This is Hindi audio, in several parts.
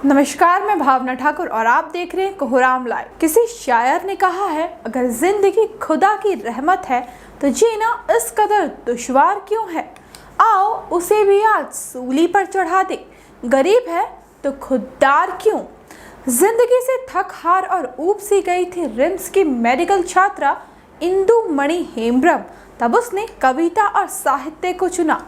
नमस्कार, मैं भावना ठाकुर और आप देख रहे हैं कोहराम लाइव। किसी शायर ने कहा है, अगर जिंदगी खुदा की रहमत है तो जीना इस कदर दुश्वार क्यों है। आओ उसे भी आज सूली पर चढ़ा दे, गरीब है तो खुददार क्यों। जिंदगी से थक हार और ऊब सी गई थी रिम्स की मेडिकल छात्रा इंदु मणि हेम्ब्रम। तब उसने कविता और साहित्य को चुना।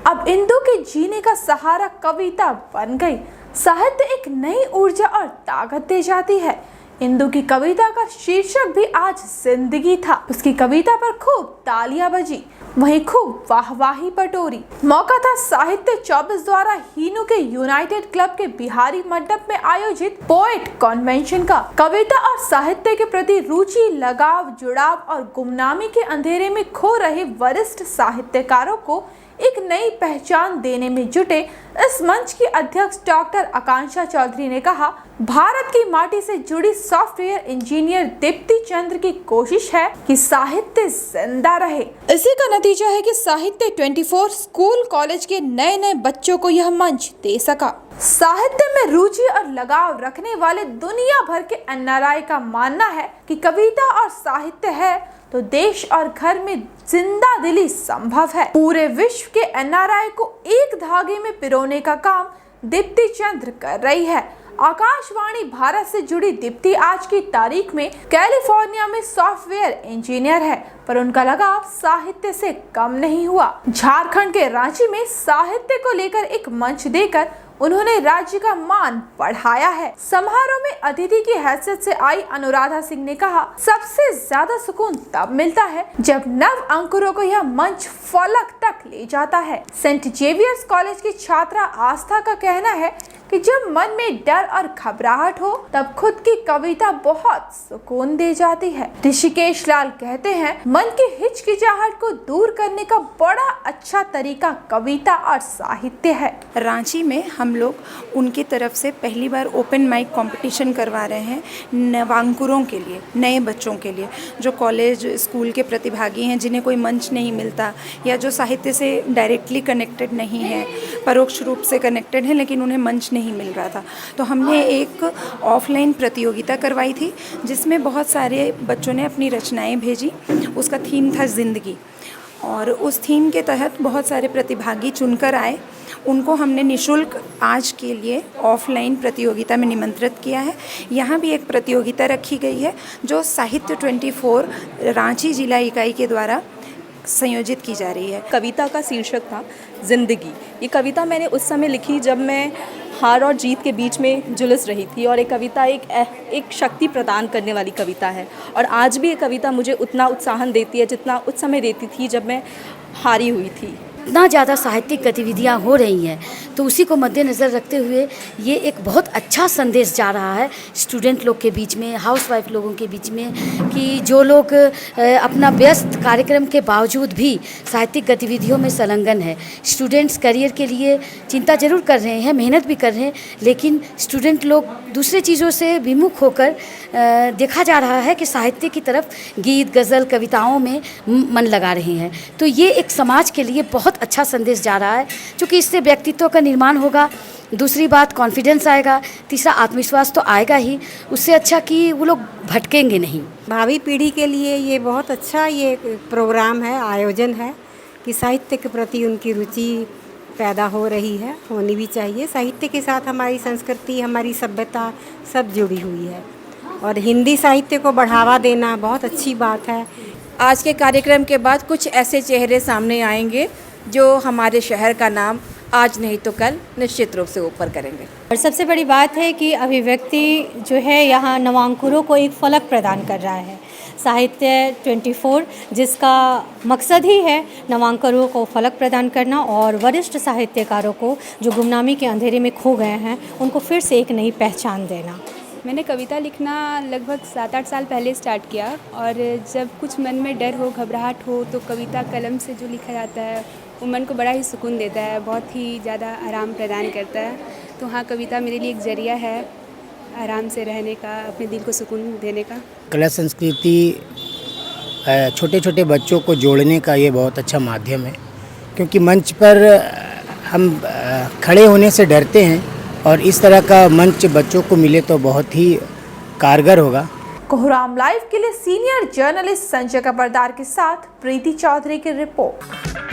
अब इंदु के जीने का सहारा कविता बन गई। साहित्य एक नई ऊर्जा और ताकत दे जाती है। इंदु की कविता का शीर्षक भी आज जिंदगी था। उसकी कविता पर खूब तालियां बजी, वहीं खूब वाहवाही बटोरी। मौका था साहित्य 24 द्वारा हीनू के यूनाइटेड क्लब के बिहारी मंडप में आयोजित पोएट कॉन्वेंशन का। कविता और साहित्य के प्रति रुचि, लगाव, जुड़ाव और गुमनामी के अंधेरे में खो रहे वरिष्ठ साहित्यकारों को एक नई पहचान देने में जुटे इस मंच की अध्यक्ष डॉक्टर आकांक्षा चौधरी ने कहा, भारत की माटी से जुड़ी सॉफ्टवेयर इंजीनियर दीप्ति चंद्र की कोशिश है कि साहित्य जिंदा रहे। इसी का नतीजा है कि साहित्य 24 स्कूल कॉलेज के नए नए बच्चों को यह मंच दे सका। साहित्य में रुचि और लगाव रखने वाले दुनिया भर के एनआरआई का मानना है कि कविता और साहित्य है तो देश और घर में जिंदा दिली संभव है। पूरे विश्व के एनआरआई को एक धागे में पिरोने का काम दीप्ति चंद्र कर रही है। आकाशवाणी भारत से जुड़ी दीप्ति आज की तारीख में कैलिफोर्निया में सॉफ्टवेयर इंजीनियर है, पर उनका लगाव साहित्य से कम नहीं हुआ। झारखंड के रांची में साहित्य को लेकर एक मंच देकर उन्होंने राज्य का मान बढ़ाया है। समारोह में अतिथि की हैसियत से आई अनुराधा सिंह ने कहा, सबसे ज्यादा सुकून तब मिलता है जब नव अंकुरों को यह मंच फलक तक ले जाता है। सेंट जेवियर्स कॉलेज की छात्रा आस्था का कहना है कि जब मन में डर और घबराहट हो तब खुद की कविता बहुत सुकून दे जाती है। ऋषिकेश लाल कहते हैं, मन की हिचकिचाहट को दूर करने का बड़ा अच्छा तरीका कविता और साहित्य है। रांची में हम लोग उनकी तरफ से पहली बार ओपन माइक कंपटीशन करवा रहे हैं नवांकुरों के लिए, नए बच्चों के लिए, जो कॉलेज स्कूल के प्रतिभागी हैं, जिन्हें कोई मंच नहीं मिलता या जो साहित्य से डायरेक्टली कनेक्टेड नहीं है, परोक्ष रूप से कनेक्टेड है लेकिन उन्हें मंच नहीं मिल रहा था। तो हमने एक ऑफलाइन प्रतियोगिता करवाई थी जिसमें बहुत सारे बच्चों ने अपनी रचनाएं भेजी। उसका थीम था ज़िंदगी और उस थीम के तहत बहुत सारे प्रतिभागी चुनकर आए। उनको हमने निःशुल्क आज के लिए ऑफलाइन प्रतियोगिता में निमंत्रित किया है। यहाँ भी एक प्रतियोगिता रखी गई है जो साहित्य 24 रांची जिला इकाई के द्वारा संयोजित की जा रही है। कविता का शीर्षक था ज़िंदगी। ये कविता मैंने उस समय लिखी जब मैं हार और जीत के बीच में जुलस रही थी और ये कविता एक शक्ति प्रदान करने वाली कविता है और आज भी ये कविता मुझे उतना उत्साहन देती है जितना उस समय देती थी जब मैं हारी हुई थी। इतना ज़्यादा साहित्यिक गतिविधियाँ हो रही हैं तो उसी को मद्देनज़र रखते हुए ये एक बहुत अच्छा संदेश जा रहा है स्टूडेंट लोग के बीच में, हाउसवाइफ लोगों के बीच में, कि जो लोग अपना व्यस्त कार्यक्रम के बावजूद भी साहित्यिक गतिविधियों में संलग्न है। स्टूडेंट्स करियर के लिए चिंता जरूर कर रहे हैं, मेहनत भी कर रहे हैं, लेकिन स्टूडेंट लोग दूसरे चीज़ों से विमुख होकर देखा जा रहा है कि साहित्य की तरफ गीत, गज़ल, कविताओं में मन लगा रहे हैं। तो ये एक समाज के लिए बहुत अच्छा संदेश जा रहा है, क्योंकि इससे व्यक्तित्व का निर्माण होगा। दूसरी बात, कॉन्फिडेंस आएगा। तीसरा, आत्मविश्वास तो आएगा ही। उससे अच्छा कि वो लोग भटकेंगे नहीं। भावी पीढ़ी के लिए ये बहुत अच्छा ये प्रोग्राम है, आयोजन है कि साहित्य के प्रति उनकी रुचि पैदा हो रही है, होनी भी चाहिए। साहित्य के साथ हमारी संस्कृति, हमारी सभ्यता सब जुड़ी हुई है और हिंदी साहित्य को बढ़ावा देना बहुत अच्छी बात है। आज के कार्यक्रम के बाद कुछ ऐसे चेहरे सामने आएंगे जो हमारे शहर का नाम आज नहीं तो कल निश्चित रूप से ऊपर करेंगे। और सबसे बड़ी बात है कि अभिव्यक्ति जो है यहाँ नवांकुरों को एक फलक प्रदान कर रहा है। साहित्य 24 जिसका मकसद ही है नवांकुरों को फलक प्रदान करना और वरिष्ठ साहित्यकारों को जो गुमनामी के अंधेरे में खो गए हैं उनको फिर से एक नई पहचान देना। मैंने कविता लिखना लगभग 7-8 साल पहले स्टार्ट किया और जब कुछ मन में डर हो, घबराहट हो तो कविता कलम से जो लिखा जाता है वो मन को बड़ा ही सुकून देता है, बहुत ही ज़्यादा आराम प्रदान करता है। तो हाँ, कविता मेरे लिए एक ज़रिया है आराम से रहने का, अपने दिल को सुकून देने का। कला संस्कृति छोटे छोटे बच्चों को जोड़ने का ये बहुत अच्छा माध्यम है, क्योंकि मंच पर हम खड़े होने से डरते हैं और इस तरह का मंच बच्चों को मिले तो बहुत ही कारगर होगा। कोहराम लाइव के लिए सीनियर जर्नलिस्ट संजय कबरदार के साथ प्रीति चौधरी की रिपोर्ट।